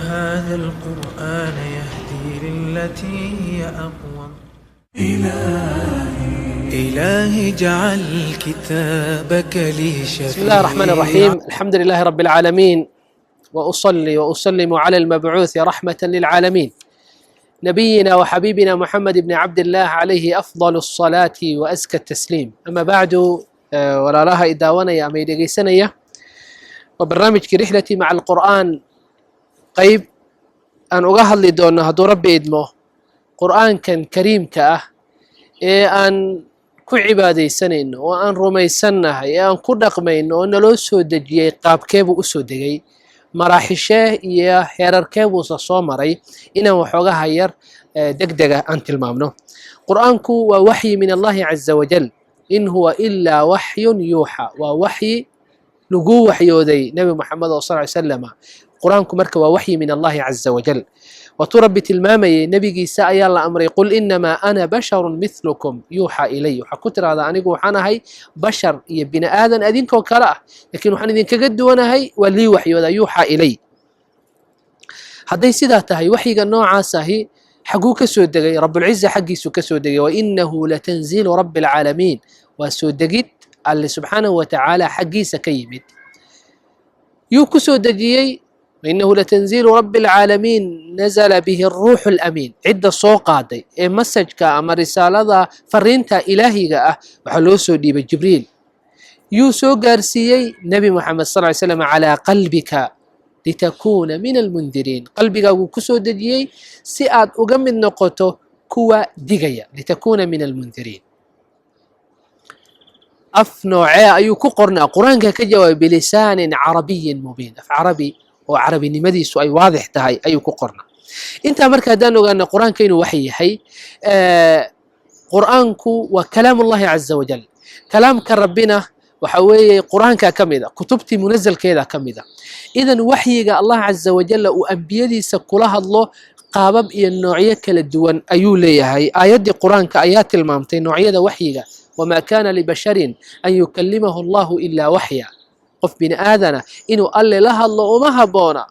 هذا القرآن يهدي للتي هي أقوم. إلهي اجعل كتابك لي شفيعا. بسم الله الرحمن الرحيم. الحمد لله رب العالمين، وأصلي وأسلم على المبعوث رحمة للعالمين نبينا وحبيبنا محمد بن عبد الله عليه أفضل الصلاة وأزكى التسليم. أما بعد، ولا لها إداوانا يا أميدي سنية وبرنامج رحلتي مع القرآن قيب أن أغهل لدون هدو ربي إدمو قرآن كان كريم كأه أن كعبادي سنين وأن رمي سنة أن كدقمين وأن لو سودجي قاب كيبو أسودجي مراحشه يا حرر كيبو صومري إنه وحوغها ير دقدقة أنت المامنو. قرآنك ووحي من الله عز وجل، إن هو إلا وحي يوحى، ووحي لقو وحيودي نبي محمد صلى الله عليه وسلم. قرآنك مركب وحي من الله عز وجل. وتربي المامي نبي جيسا يا الله أمري قل إنما أنا بشر مثلكم يوحى إلي. وحكتر هذا أنا وحنا هي بشر يبني آذن أذينك وكراه، لكن وحنا ذين كجد وأنا هي ولي وحي وذا يوحى إلي. هذا سيداتها هي وحي النوع عاسه حقوك سودجي رب العزة حقي سودجي وإنه لتنزيل رب العالمين. وسودجت الله سبحانه وتعالى حقي سكيمت يوكو سودجي وإنه لتنزيل رب العالمين نزل به الروح الأمين. عدة صوقاتي مسجك أما رسالة فرينتا إلهي وحلوسو دي بجبريل يوسو قارسيي نبي محمد صلى الله عليه وسلم على قلبك لتكون من المنذرين. قلبك وكسو دجيي سئات أقم النقطة كوا دقيا لتكون من المنذرين. أفنوعي أيوكو قرنا قرآن كجواب بلسان عربي مبين. عربي وعربي نمدي سؤال واضح تهاي أيوكو قرنا. انت مركا دانو أن قرآن كينو وحي هي قرآنك وكلام الله عز وجل. كلامك ربنا وحوي قرآنك كمذا، كتبتي منزل كذا كمذا. إذن وحيك الله عز وجل وأنبيادي سكولها الله قابب إيا النوعية كالدوان أيولي هاي آيات قرآنك آيات المامتين نوعية وحيك. وما كان لبشر أن يكلمه الله إلا وحيا. قف بن آذنا إنه قال لها الله وما هبونا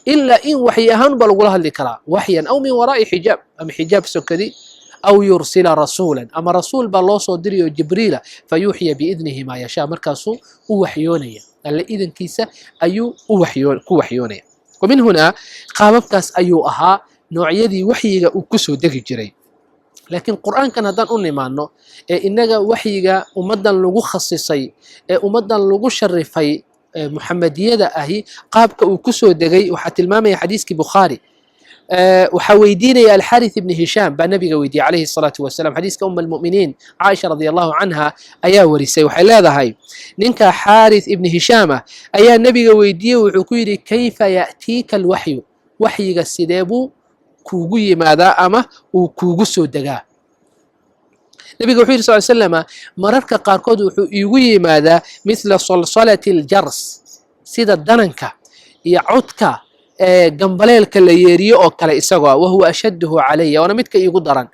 إلا إن وحي أهان بلغلها الذكرى وحيا أو من وراء حجاب، أم حجاب سكدي، أو يرسل رسولا، أما رسول بالله صدري جبريل فيوحي بإذنه ما يشاء. مركزه وحيونية اللي إذن كيسة أيو وحيونية. ومن هنا قاببكاس أيو أها نوعية وحيga وكسو دقي جري. لكن قرآن كان هدان أني معنو إنك وحيga ومدن لغو خصيصي ومدن لغو شرفي محمدية أهي قابك وكسو دقي. وحتى المامي حديثك بخاري وحويدين يا الحارث بن هشام بنبي قويدي عليه الصلاة والسلام. حديث أم المؤمنين عائشة رضي الله عنها أيا ورثي وحلاذا هاي ننك حارث ابن هشام أيا النبي قويدي وعكيري كيف يأتيك الوحي وحي السدابو كوغي ماذا أما وكوغو سودقا. نبي قويدي صلى الله عليه وسلم مررك قاركود يغي ماذا مثل صلصلة الجرس سيدا الدننكا يعودك قنبليلka la yeeriyo oo kale isagoo wahuwa ashadduhu calaya wana midka iigu daran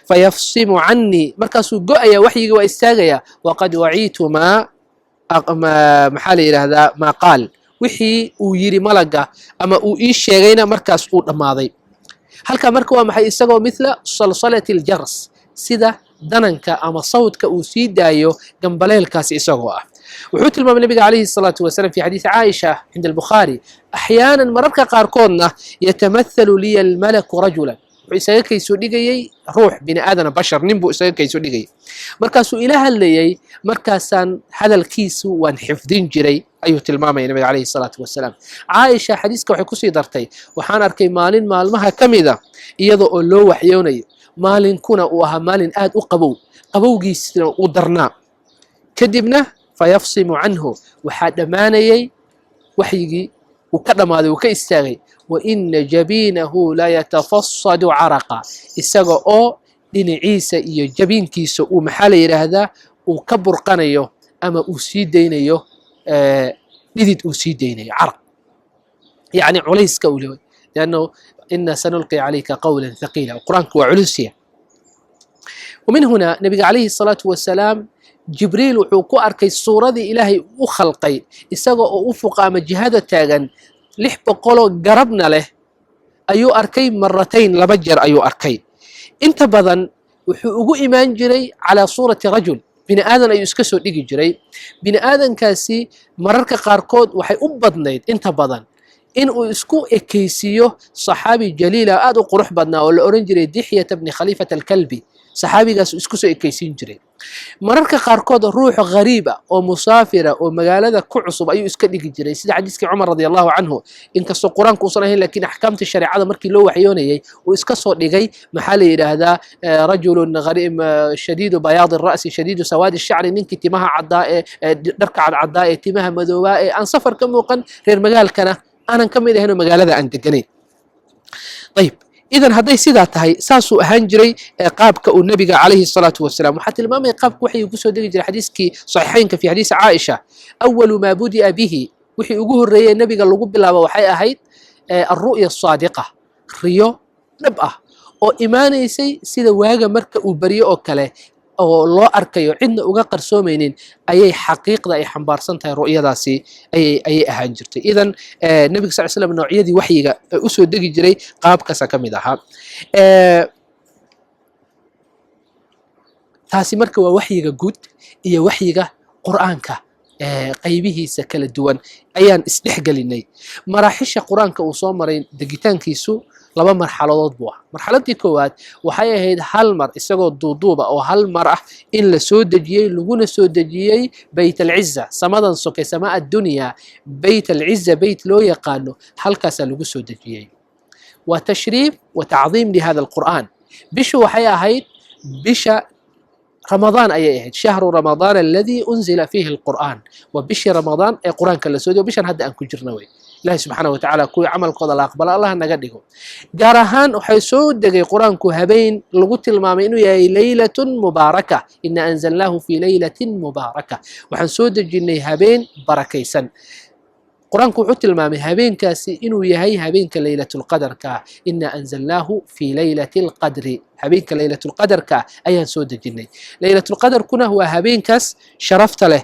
fayafsimu cannii markaasuu go-aya waxyiga waa istaagaya waqad waciitu maxaa la yidhaahdaa maa qaal wixii uu yiri malaga ama uu ii sheegayna markaas uu dhammaaday. halka marka waa maxay isagoo mithla salsalati aljars sida dananka ama sawdka uu sii daayo qanbaleelkaasi isagoo ah. وحوت المام النبي عليه الصلاة والسلام في حديث عائشة عند البخاري أحيانا مررك قاركونا يتمثل لي الملك رجلا ويسايك يسوديجي روح بني آدم بشر نمبو يسايك يسوديجي مركز إله اللي مركزان هذا الكيس وان حفظين جري أيوة المام النبي عليه الصلاة والسلام. عائشة حديثك وحكوسي درتي وحان أركي مالين مالمها كمذا يضو اللو وحيوني مالين كنا وها مالين آد قبو جيس ودرنا كدبنا فيفصم عنه وحاد مانيي وحيجي وكلم هذا وكيستاغي وإن جبينه لا يتفصد عرقا إساغو أو دين عيسى إيو جبين كيسو ومحالي هذا وكبر قنيو أما أسيدينيو لذيت أسيدينيو عرق يعني عليس كولي لأنه إنا سنلقي عليك قولا ثقيلا القرآن هو علوسيا. ومن هنا نبي عليه الصلاة والسلام جبريل wuxuu ku arkay suuradii ilaahay u khalqay isagoo oo u fuqaama jihada taagan 600 garabna leh ayuu arkay maratayn laba jeer ayuu arkay inta badan wuxuu ugu imaan jiray calaa suurati rajul bini aadan ayuu iska soo dhigi jiray bini aadankaasi mararka qaarkood waxay u badnayd inta badan in uu isku ekaysiiyo saxaabi jaliila aad u qurux badnaa oo la oran jiray dixyata bni khaliifata alkalbi saxaabigaas isku soo ekaysiin jiray mararka qaarkood ruux gariib ah oo musaafira oo magaalada ku cusub ayuu iska dhigi jiray sida xadiiskii cumar radiyallahu canhu inkastoo qur-aanku uusan ahayn laakiin axkaamta shareecada markii loo waxyoonayay uu iska soo dhigay maxaa la yidhaahdaa rajulun shadiidu bayaadi ra'si shadiidu sawaadi shacri ninkii timaha caddaa ee dharka cadcaddaa ee timaha madoobaa ee aan safar ka muuqan reer magaalkana aanan ka mid ahayn oo magaalada aan deganayn ayib idan hadday sidaa tahay saasuu ahaan jiray qaabka uu nabiga calayhi salaatu wasalaam waxaa tilmaamaya qaabka waxay ugu soo degi jiray xadiiskii saxiixaynka fi xadiisi caaisha awalu maa budi'a bihi wixii ugu horreeyey nabiga lagu bilaabo waxay ahayd alru'ya asaadiqa riyo dhab ah oo imaanaysay sida waaga marka uu baryo oo kale oo loo arkayo cidna uga qarsoomaynin ayay xaqiiqda ay xambaarsan tahay ru'yadaasi ayay ahaan jirtay idan nabiga sal slam noocyadii waxyiga usoo degi jiray qaabkaasa ka mid ahaa taasi marka waa waxyiga guud iyo waxyiga qur'aanka qaybihiisa kala duwan ayaan isdhexgelinay maraaxisha qur'aanka uu soo maray degitaankiisu laba marxaladood buu ah marxaladii koowaad waxay ahayd hal mar isagoo duuduuba oo hal mar ah in la soo dejiyey laguna soo dejiyey bayt alciza samadan soke samaa addunya bayt alciza bayt loo yaqaano halkaasaa lagu soo dejiyey waa tashriif wa tacdiim lihada alqur'aan bishu waxay ahayd bisha رمضان أي أهد شهر رمضان الذي أنزل فيه القرآن وبشي رمضان أي قرآن كلا سودي وبشان هذا أنكو جرنوي الله سبحانه وتعالى كوي عمل قضى الأقبال الله نقدقه جارهان وحيسود دقي قرآن كهبين لغت المامين يا ليلة مباركة إن أنزلناه في ليلة مباركة وحنسود الجني هبين بركيسا قرآن كوحوت المامي هبين كاسي إنو يهي هبين كليلة القدر كا إنا أنزلناه في ليلة القدر هبين كليلة القدر كا أيان سود الجني ليلة القدر كنا هو هبين كاس شرفت له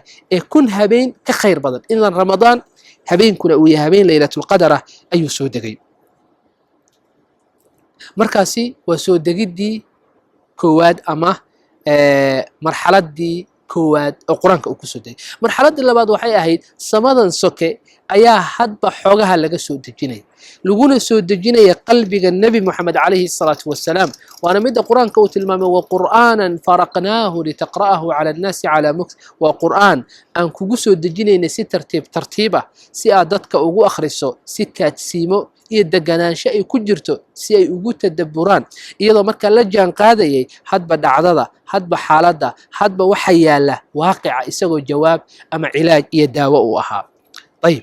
كن هبين كخير بدل إن رمضان هبين كنا ويا هبين ليلة القدر أي سود جي مركاسي وسود جدي كواد أما مرحلة دي كواد أو قرآنك أكسودي مرحلة اللي بعد وحي أهيد سمادن سوكي أيا hadba xoogaha laga soo dejinay laguna soo dejinaya qalbiga nabi Muhammad alayhi salatu wassalam waana mid quraanka uu tilmaamay wa qur'aanan faraqnaahu litaqra'ahu 'ala an-nas 'ala muks wa qur'aan aan kugu soo dejinayna si tartiiba si aad dadka ugu akhriso si kaadsiimo iyo deganaansho ay ku jirto si ay ugu tadabburaan iyadoo marka la jaan qaadayay hadba dhacdada hadba xaaladda hadba waxa yaala waaqica isagoo jawaab ama cilaaj iyo daawo u ahaa طيب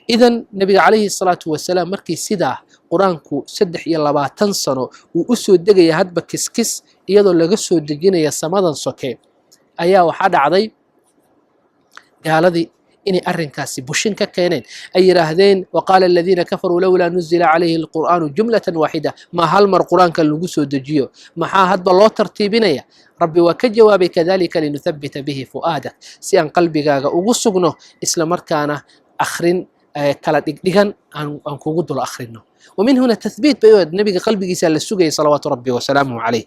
إذن النبي عليه الصلاة والسلام مركي سيدا قرآنكو سدح يلاباتن سنو وأسو دقي هدب كسكس إيادو لغسو دقينا يسامدن سوكي أيا وحاد عضي قال ذي إني أرنكاسي بوشنكا كينين أي راهدين وقال الذين كفروا لولا نزل عليه القرآن جملة واحدة ما هالمر قرآن كان لغسو دجيو ما هدب الله ترتيبنا ربي وكجوابي كذلك لنثبت به فؤادك سيان قلبي غاغا وغسوغنو إسلام مركانا أخرين كلا دقيقاً أن كوجد الآخرين ومن هنا تثبيت بيود نبي قلبي جسال السجى صلوات ربي وسلامه عليه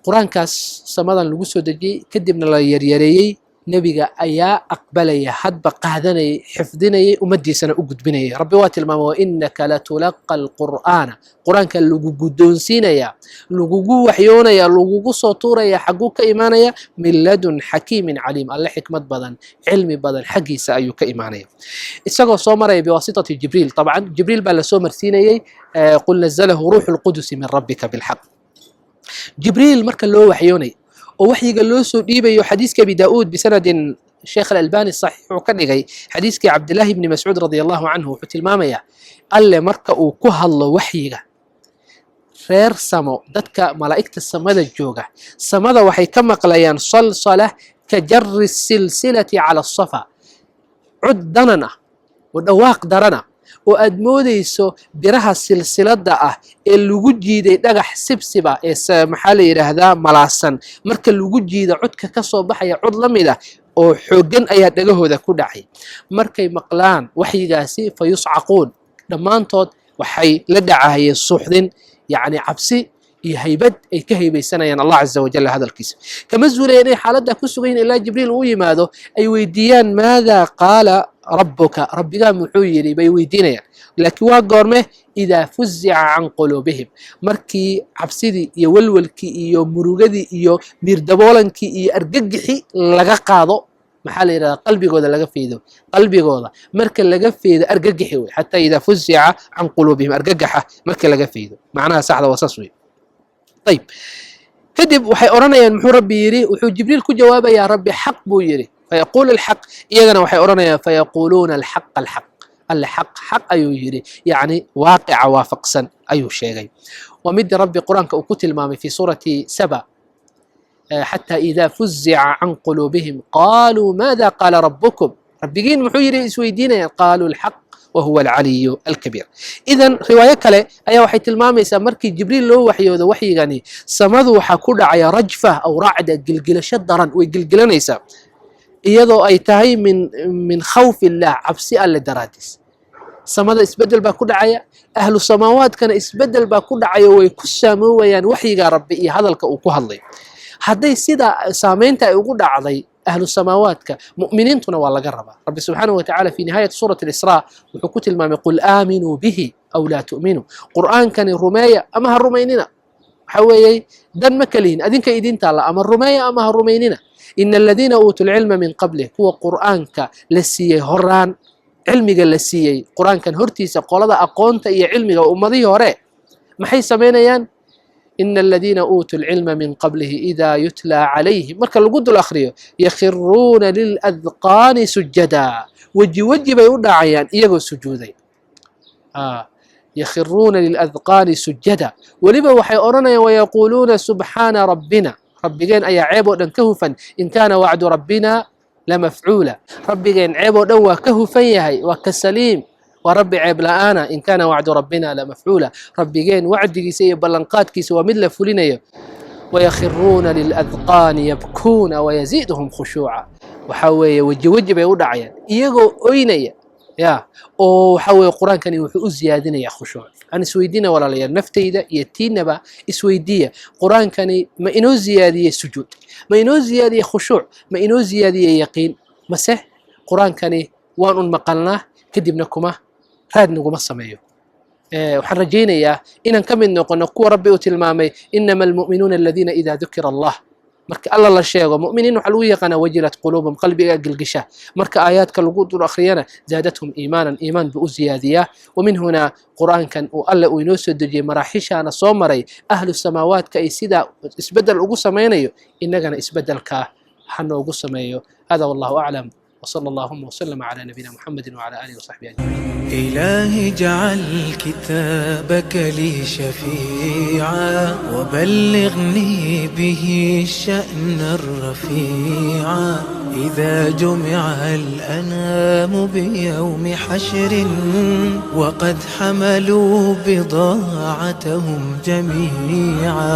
قرآن كاس سماذا لجسوا دجي كدبنا الله يريري نبي أيا أقبلي حد بقهدني حفظني ومدي سنة أجد بني ربي وات المام وإنك لتلقى القرآن قرآن كان لجوجو دونسينا يا لجوجو وحيونا يا لجوجو صوتورا يا حجوك إيمانا يا من لدن حكيم عليم الله حكمة بدن علم بدن حقي سأيوك إيمانا السجى صومر بواسطة جبريل طبعا جبريل بل صومر سيني قل نزله روح القدس من ربك بالحق جبريل مركل له وحيوني ووحي قال له سو ديبي حديث كبي داود بسند الشيخ الألباني الصحيح وكان حديث عبد الله بن مسعود رضي الله عنه وحتى المامية قال له مركا وكهل وحي غير سمو دتك ملائكة السماء الجوجة سماء وحي كما قليان صلصلة كجر السلسلة على الصفا عد دننا ودواق درنا وأدموديسو برها السلسلة دقة اللي جيدة دقح سبسبة محالي هذا ملاسن مركا اللي جيدة عدك كسو بحي عد لمدة أو حوجن أيات دقه ذا كدعي مركا مقلان وحي جاسي فيصعقون لما انتود waxay la dhacahayeen suuxdin yacni cabsi iyo haybad ay ka haybaysanayaan allah caza wajalla hadalkiisa kama zuulaya inay xaaladda ku sugan yihin ilaa jibriil uu yimaado ay weydiiyaan maada qaala rabbuka rabbigaa muxuu yidhi bay weydiinayaan laakiin waa goorme idaa fuzica can quluubihim markii cabsidii iyo walwalkii iyo murugadii iyo miirdaboolankii iyo argagixi laga qaado maxaa la yidhahdaa qalbigooda laga faydo qalbigooda marka laga faydo argagixi wey xataa idaa fuzica can quluubihim argagaxa marka laga faydo macnaha saxda waa saas wey ayib kadib waxay odhanayaan muxuu rabbi yidhi wuxuu jibriil ku jawaabayaa rabbi xaq buu yidhi fayaquulu alxaq iyagana waxay odhanayaan fayaquuluuna alxaqa alxaq alle xaq xaq ayuu yidhi yacni waaqica waafaqsan ayuu sheegay waa midda rabbi qur-aanka uu ku tilmaamay fi suurati saba xataa idaa fuzica can quluubihim qaaluu maada qaala rabbukum rabbigiin muxuu yidhi isweydiinayaan qaaluu alxaq wahuwa alcaliyu alkabiir idan riwaayo kale ayaa waxay tilmaamaysaa markii jibriil loo waxyoodo waxyigani samadu waxaa ku dhacaya rajfa aw racda gilgilasho daran way gilgilanaysaa iyadoo ay tahay min khawf illah cabsi alle daraadiis samada isbedel baa ku dhacaya ahlu samaawaadkana isbedel baa ku dhacaya way ku saamoowayaan waxyiga rabbi iyo hadalka uu ku hadlay hadday sida saamaynta ay ugu dhacday ahlu samaawaadka mu'miniintuna waa laga rabaa rabbi subxaanahu watacaala fi nihaayati suurati alisraa wuxuu ku tilmaamay qul aaminuu bihi aw laa tu'minuu qur'aankani rumeeya ama ha rumaynina waxa weeyey dan ma kalihin adinka idin taalla ama rumeeya ama ha rumaynina ina aladiina uutuu lcilma min qablih kuwa qur'aanka la siiyey horaan cilmiga la siiyey qur'aankan hortiisa qolada aqoonta iyo cilmiga ummadihii hore maxay samaynayaan ina aladiina uutuu lcilma min qablihi idaa yutlaa calayhim marka lagu dul akhriyo yakhiruuna liladqaani sujada weji weji bay u dhacayaan iyagoo sujuuday yakhiruuna liladqaani sujada weliba waxay odhanayaan wayaquuluuna subxaana rabbina rabbigeen ayaa ceeb oo dhan ka hufan in kaana wacdu rabbina lamafcuula rabbigeen ceeb oo dhan waa ka hufan yahay waa ka saliim waa rabbi ceeb la'aana in kaana wacdu rabbina lamafcuula rabbigeen wacdigiisa iyo ballanqaadkiisa waa mid la fulinayo wayakhiruuna liladqaani yabkuuna wayaziiduhum khushuuca waxaa weeye weji weji bay u dhacayaan iyagoo oynaya ya oo waxaa weeye qur-aankani wuxuu u ziyaadinayaa khushuuc aan isweydiina walaalayaal naftayda iyo tiinaba isweydiiya qur-aankani ma inoo ziyaadiyey sujuud ma inoo ziyaadiyey khushuuc ma inoo ziyaadiyey yaqiin mase qur-aankani waan un maqalnaa kadibna kuma raad naguma sameeyo waxaan rajaynayaa inaan ka mid noqono kuwa rabbi uu tilmaamay inama almu'minuuna aladiina idaa dukira allah marka alla la sheego mu'miniin waxaa lagu yaqaanaa wajilat quluubum qalbiga gilgisha marka aayaadka lagu dul akhriyana zaadathum iimaanan iimaan buu u ziyaadiyaa wamin hunaa qur'aankan uu alle uu inoo soo dejiyey maraaxishaana soo maray ahlu samaawaadka ay sidaa isbedel ugu samaynayo innagana isbedelkaa ha noogu sameeyo hada wallahu aclam وصلى اللهم وسلم على نبينا محمد وعلى آله وصحبه أجمعين. إلهي اجعل كتابك لي شفيعا وبلغني به الشأن الرفيعا إذا جمع الأنام بيوم حشر وقد حملوا بضاعتهم جميعا